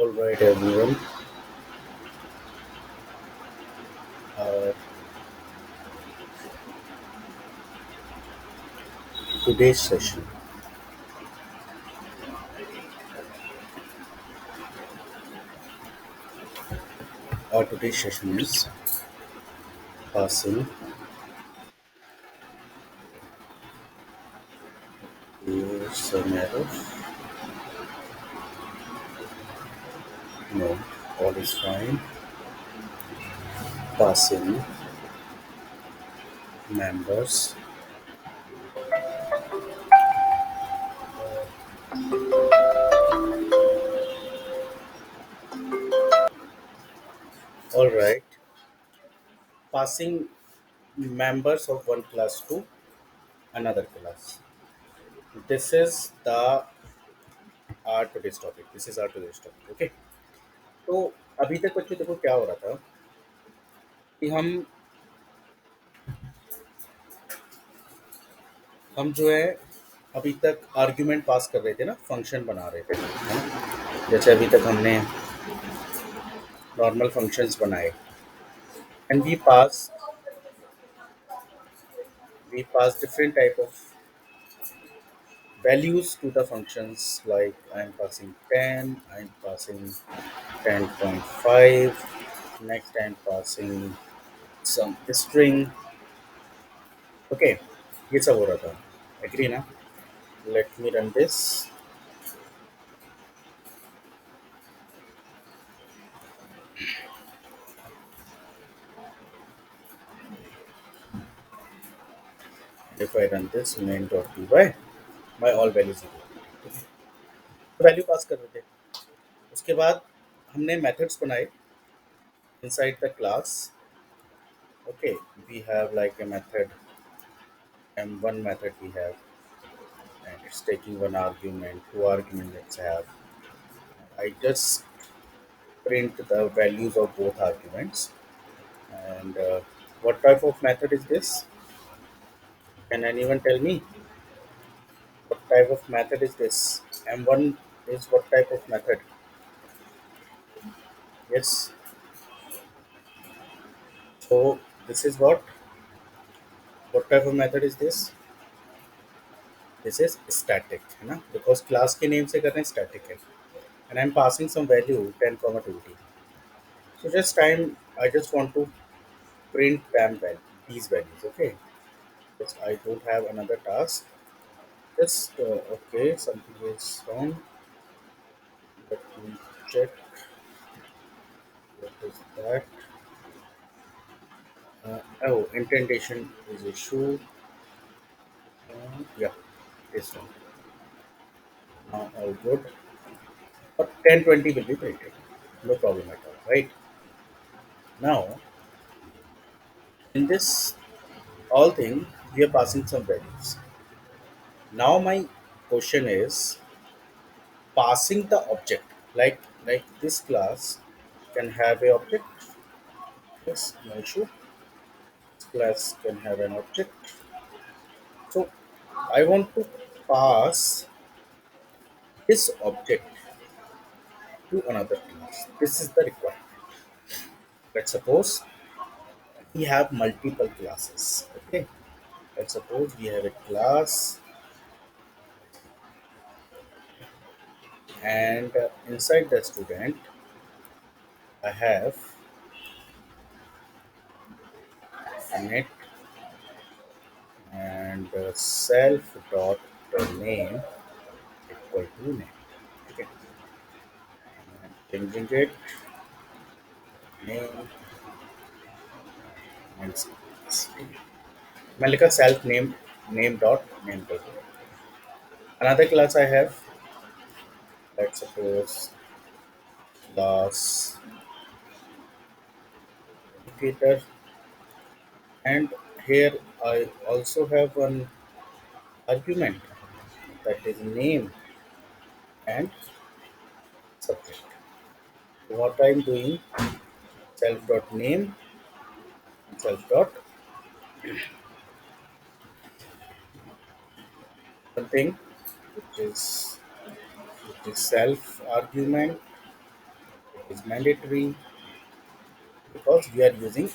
All right, everyone. Uh, today's session. Today's session is passing. Here's some error. No, all is fine. Passing members. All right. Passing members of one class to another class. This is the our today's topic. This is our today's topic. Okay. तो अभी तक बच्चों देखो क्या हो रहा था कि हम जो है अभी तक आर्ग्यूमेंट पास कर रहे थे ना, फंक्शन बना रहे थे, है ना। जैसे अभी तक हमने नॉर्मल फंक्शंस बनाए and we pass different type of values to the functions, like I'm passing 10, I'm passing 10.5, next I'm passing some string. Okay, ये सब हो रहा था, agree ना? Let me run this. If I run this main.py, my all values equal, तो value pass कर रहे थे। उसके बाद हमने मेथड्स बनाए inside the class. Okay, we have like a method, m1 method we have, and it's taking one argument, two argument let's have. I just print the values of both arguments. And what type of method is this? Can anyone tell me what type of method is this? M1 is what type of method? Yes. So this is what? What type of method is this? This is static, है ना? Because class के name से कर रहे हैं static है. And I'm passing some value 10, 20. So I just want to print these values. Okay. Because I don't have another task. Just okay, something is wrong. Let me check what is that. Oh, indentation is issue. Yeah, it's wrong. Now all good. But 1020 will be printed. No problem at all, right? Now, in this all thing, we are passing some values. Now my question is passing the object. Like this class can have a object. Yes, no issue. This class can have an object. So I want to pass this object to another class. This is the requirement. Let's suppose we have multiple classes. Okay. Let's suppose we have a class, and inside the student I have init and self dot name equal to name. Okay. And changing it name and मैं लिखा self name dot name equal to name. Another class I have, let's suppose class educator, and here I also have one argument, that is name and subject. What I'm doing, self dot name, self dot something which is self argument, is mandatory because we are using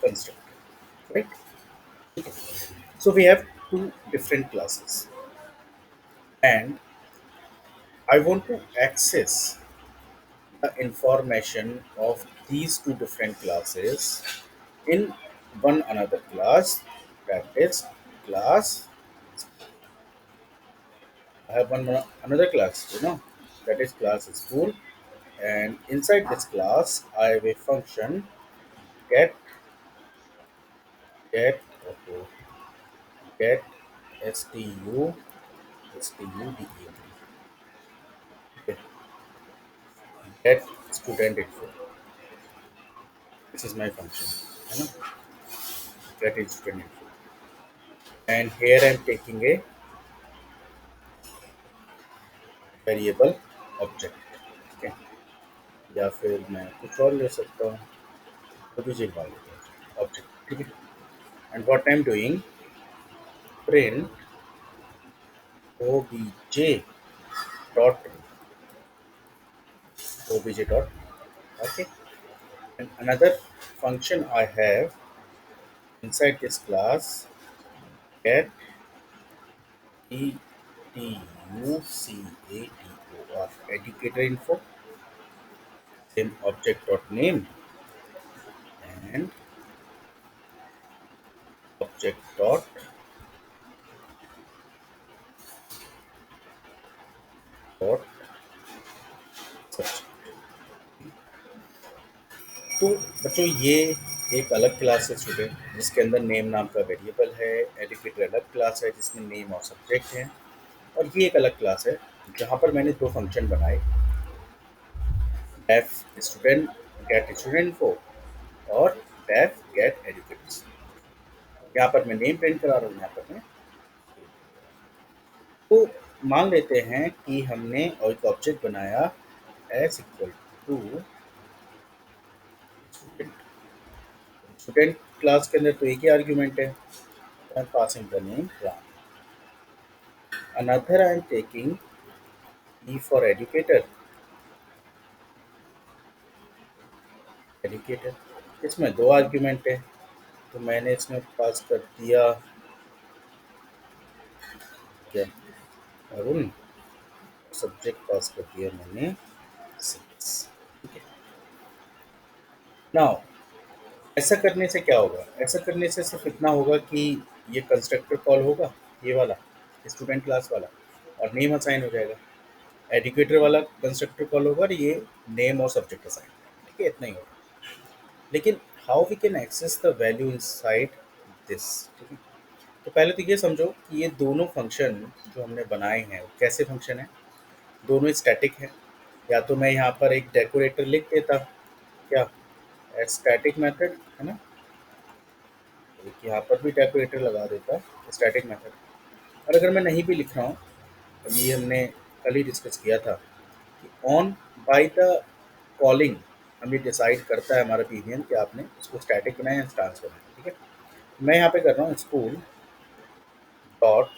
constructor, right? So we have two different classes, and I want to access the information of these two different classes in one another class, that is class. I have another class, that is class school, and inside this class I have a function get get okay, get student okay, get student info. This is my function, you know, get is student info, and here I am taking a variable object, ठीक है, या फिर मैं कुछ और ले सकता हूँ, ओबीजे मान लेते हैं ऑब्जेक्ट, ठीक है, and what I am doing print OBJ dot obj dot, okay, and another function I have inside this class get e t u c a t o r educator info, same object dot name and object dot dot subject. तो बच्चों ये एक अलग class है student, जिसके अंदर name नाम का वेरिएबल है, एडुकेटर अलग क्लास है जिसमें नेम और सब्जेक्ट है, और ये एक अलग क्लास है जहाँ पर मैंने दो फंक्शन बनाए, def student get student info और डेफ गेट एडुकेटर्स। यहाँ पर मैं नेम प्रिंट करा रहा हूँ, यहाँ पर मैं, तो मान लेते हैं कि हमने और एक ऑब्जेक्ट बनाया S equal to student. Student class के अंदर तो एक ही आर्ग्यूमेंट है, I am passing the name Ram. Another I am taking E for educator, educator, इसमें दो आर्ग्यूमेंट है, तो मैंने इसमें पास कर दिया क्या, अरुण, सब्जेक्ट पास कर दिया मैंने 6, ठीक है। नाउ ऐसा करने से क्या होगा, ऐसा करने से सिर्फ इतना होगा कि ये कंस्ट्रक्टर कॉल होगा, ये वाला स्टूडेंट क्लास वाला, और नेम असाइन हो जाएगा, एडुकेटर वाला कंस्ट्रक्टर कॉल होगा और ये नेम और सब्जेक्ट असाइन, ठीक है, इतना ही होगा। लेकिन how we can access the value inside this, ठीक है। तो पहले तो ये समझो कि ये दोनों फंक्शन जो हमने बनाए हैं वो कैसे फंक्शन है, दोनों स्टैटिक हैं। या तो मैं यहाँ पर एक डेकोरेटर लिख देता, क्या स्टैटिक मेथड है ना, एक यहाँ पर भी डेकोरेटर लगा देता, स्टैटिक मेथड। और अगर मैं नहीं भी लिख रहा हूँ, ये हमने कल ही डिस्कस किया था कि ऑन बाय द कॉलिंग हम ये डिसाइड करता है हमारा पीवीएम कि आपने इसको स्टैटिक बनाया या इंस्टांस बनाया, ठीक है। मैं यहाँ पे कर रहा हूँ school dot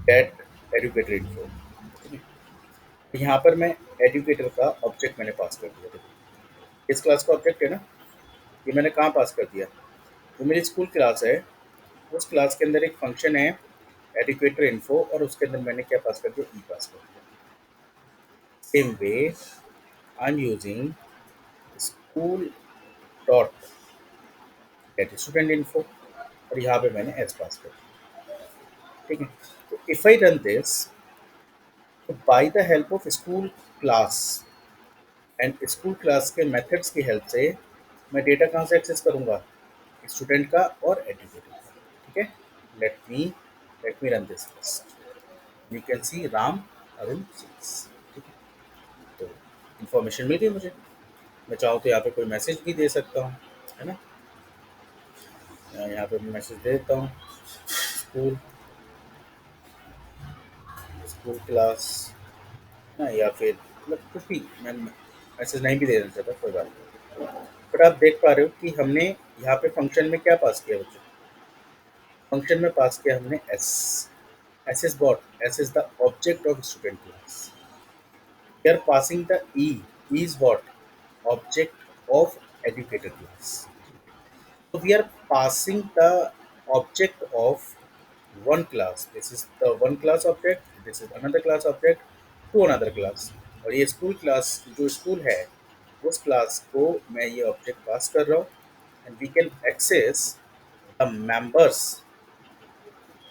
gate educator info, ठीक है। तो यहाँ पर मैं एडुकेटर का ऑब्जेक्ट मैंने पास कर दिया, देखो इस क्लास का ऑब्जेक्ट है ना, ये मैंने कहाँ पास कर दिया, जो मेरी स्कूल क्लास है उस क्लास के अंदर एक फंक्शन है एडुकेटर इन्फो, और उसके अंदर मैंने क्या पास कर दिया, ई पास कर दिया। Same way I am using school dot gate student info, और यहाँ पे मैंने एस पास कर दिया, ठीक है। तो इफ आई रन दिस, तो by the help of school class and school class के मेथड्स की हेल्प से मैं डेटा कहाँ से एक्सेस करूँगा, स्टूडेंट का और एडुकेटर का, ठीक है। Let me run this first, you can see Ram Arun 6, ठीक है। तो इन्फॉर्मेशन मिल गई मुझे, मैं चाहूँ तो यहाँ पे कोई मैसेज भी दे सकता हूँ, है ना। यहाँ पे मैं मैसेज दे देता हूँ स्कूल स्कूल क्लास, ना, या फिर मतलब कुछ भी, मैं मैसेज नहीं भी दे देता था, कोई बात नहीं। बट आप देख पा रहे हो कि हमने यहाँ पे फंक्शन में क्या पास किया बच्चों, फंक्शन में पास किया हमने S, S is what, S is the object of student class, We are passing the E. E is what? Object of educator class. So we are passing the object of one class. This is the one class object. This is another class object to another class. और ये school class जो school है उस class को मैं ये object पास कर रहा हूँ and we can access the members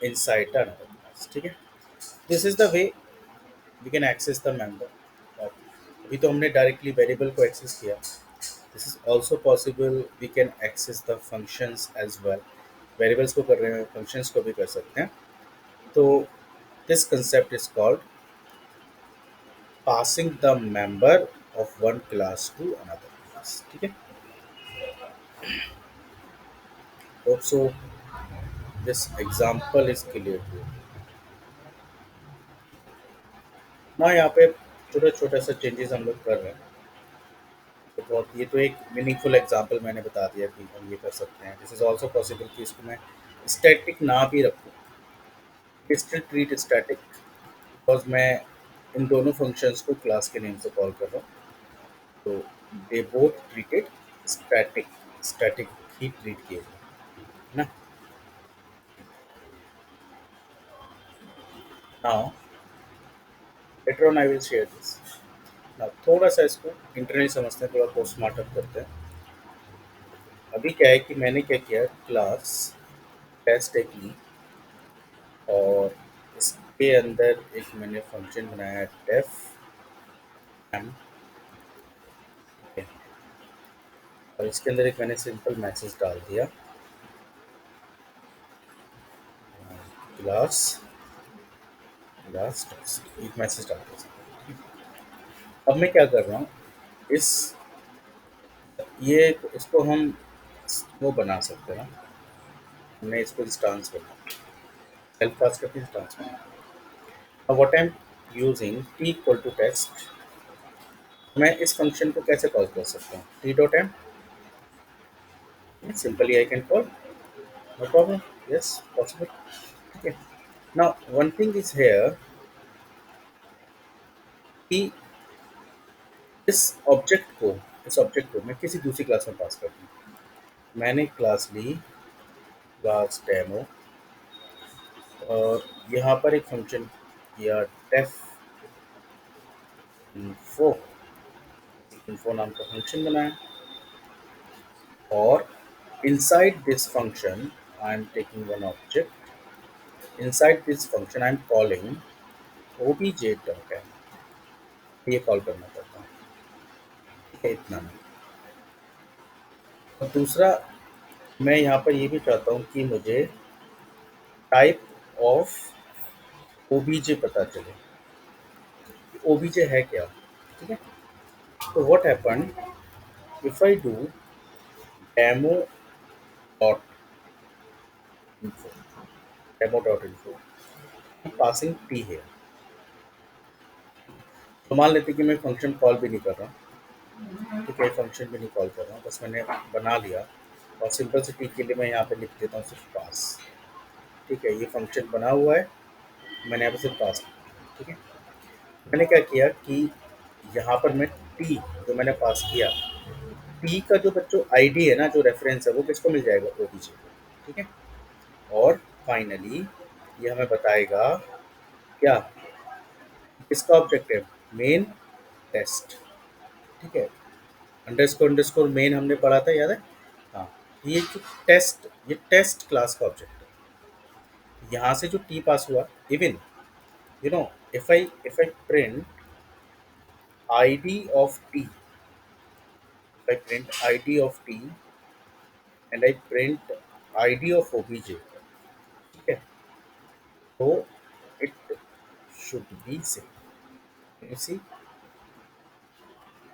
inside the another class. ठीक है. This is the way we can access the member. अभी तो हमने डायरेक्टली वेरिएबल को एक्सेस किया. This is also possible we can access the functions as well. Variables को कर रहे हैं फंक्शंस को भी कर सकते हैं. तो this concept is called passing the member of one class to another class. ठीक है. Hope so this example is clear too. ना यहाँ पे छोटा छोटा सा चेंजेस हम लोग कर रहे हैं. तो बहुत ये तो एक मीनिंगफुल एग्जांपल मैंने बता दिया कि हम ये कर सकते हैं. दिस इज ऑल्सो पॉसिबल कि इसको मैं स्टैटिक ना भी रखूँ. स्टिल ट्रीट स्टैटिक बिकॉज मैं इन दोनों फंक्शंस को क्लास के नेम से कॉल कर रहा हूँ. तो they both treated static. Static he treat किए है ना. Now later on I will share this. Now थोड़ा सा इसको इंटरनली समझते हैं, थोड़ा पोस्टमार्टम करते हैं. अभी क्या है कि मैंने क्या किया क्लास टेस्ट एक ली और इसके अंदर एक मैंने फंक्शन बनाया डेफ एम. और इसके अंदर एक मैंने सिंपल मैसेज डाल दिया क्लास क्लास टेस्ट. एक मैसेज डाल दिया. अब मैं क्या कर रहा हूँ इस ये इसको हम वो बना सकते हैं ना. हमने इसको इंस्टांस बना हेल्प पास करके इंस्टांस बना. अब what I am using T equal to test. मैं इस फंक्शन को कैसे कॉल कर सकता हूँ T dot M. Simply I can call. No problem. Yes possible. ठीक है. Now one thing is here कि इस ऑब्जेक्ट को मैं किसी दूसरी क्लास में पास कर दूँ. मैंने क्लास ली क्लास डेमो और यहाँ पर एक फंक्शन किया डेफ इन्फो. इन्फो नाम का फंक्शन बनाया और inside this function I am taking one object. Inside this function I am calling obj.m. ये कॉल करना पड़ता है. ठीक है. इतना नहीं. और दूसरा मैं यहाँ पर ये भी चाहता हूँ कि मुझे टाइप ऑफ ओबीजे पता चले. ओबीजे है क्या. ठीक है. तो what happen if I do demo dot info. Demo dot info passing T है. तो मान लेते कि मैं फंक्शन कॉल भी नहीं कर रहा. ठीक है. फंक्शन भी नहीं कॉल कर रहा हूँ. बस मैंने बना लिया और सिंपलिसिटी के लिए मैं यहाँ पे लिख देता हूँ सिर्फ पास. ठीक है. ये फंक्शन बना हुआ है. मैंने यहाँ पे सिर्फ पास किया. ठीक है. मैंने क्या किया कि यहाँ पर मैं टी जो मैंने पास किया टी का जो बच्चों आईडी है ना जो रेफरेंस है वो किसको मिल जाएगा ओबीजे को. ठीक है. और फाइनली ये हमें बताएगा क्या किसका ऑब्जेक्ट है मेन टेस्ट. ठीक है. अंडरस्कोर मेन हमने पढ़ा था याद है. हाँ. ये जो ये टेस्ट क्लास का ऑब्जेक्ट है. यहाँ से जो टी पास हुआ even you know if I print id of t. If I print id of t and I print id of obj. ठीक है. तो it should be same. You see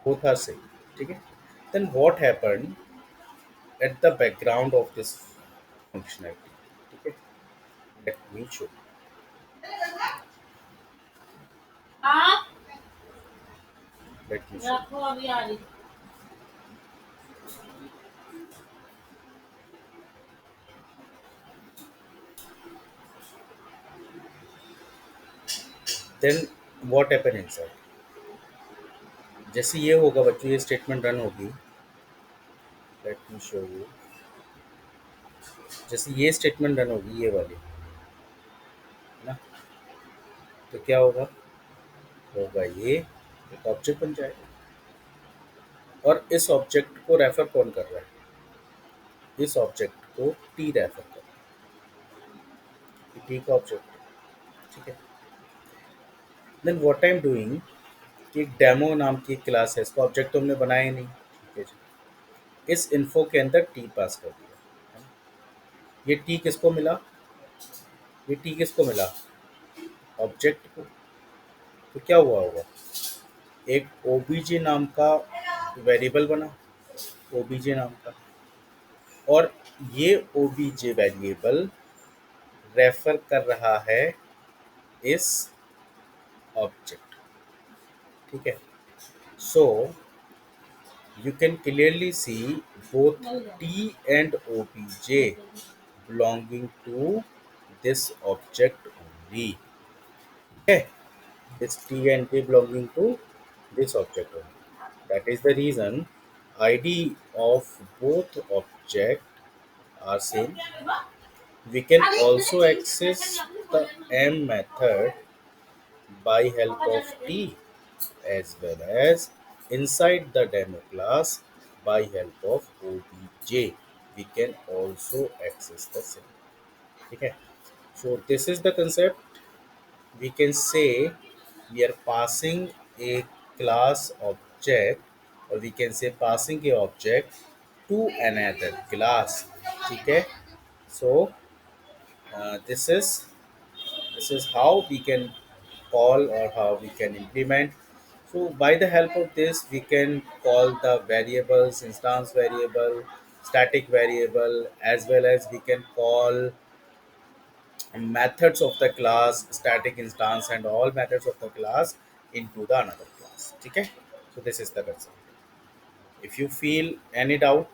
both are same. ठीक है. Then what happened at the background of this functionality. ठीक है. Let me show. Let me show. Then what happened inside? जैसे ये होगा बच्चों, ये स्टेटमेंट रन होगी। Let me show you. जैसे ये स्टेटमेंट रन होगी, ये वाली, है ना, तो क्या होगा, होगा ये एक ऑब्जेक्ट बन जाएगा। और इस ऑब्जेक्ट को रेफर कौन कर रहा है, इस ऑब्जेक्ट को टी रेफर कर रहा है, टी का ऑब्जेक्ट। ठीक है। Then what I am doing, कि एक डेमो नाम की क्लास है, इसका ऑब्जेक्ट तो हमने बनाया ही नहीं। ठीक है जी। इस इन्फो के अंदर टी पास कर दिया, है ना? ये टी किसको मिला, ये टी किसको मिला, ऑब्जेक्ट को। तो क्या हुआ होगा, एक ओबीजे नाम का वेरिएबल बना, ओबीजे नाम का। और ये ओबीजे वेरिएबल रेफर कर रहा है इस ऑब्जेक्ट। ठीक है। सो you can clearly see both T and OBJ belonging to this object only. Okay, this T and K belonging to this object only. That is the reason ID of both object are same. We can also access the M method by help of T, as well as inside the demo class by help of obj. We can also access the same. Okay. So this is the concept. We can say we are passing a class object, or we can say passing a object to another class. Okay. So this is how we can call, or how we can implement. So by the help of this, we can call the variables, instance variable, static variable, as well as we can call methods of the class, static instance, and all methods of the class into the another class. Okay. So this is the concept. If you feel any doubt,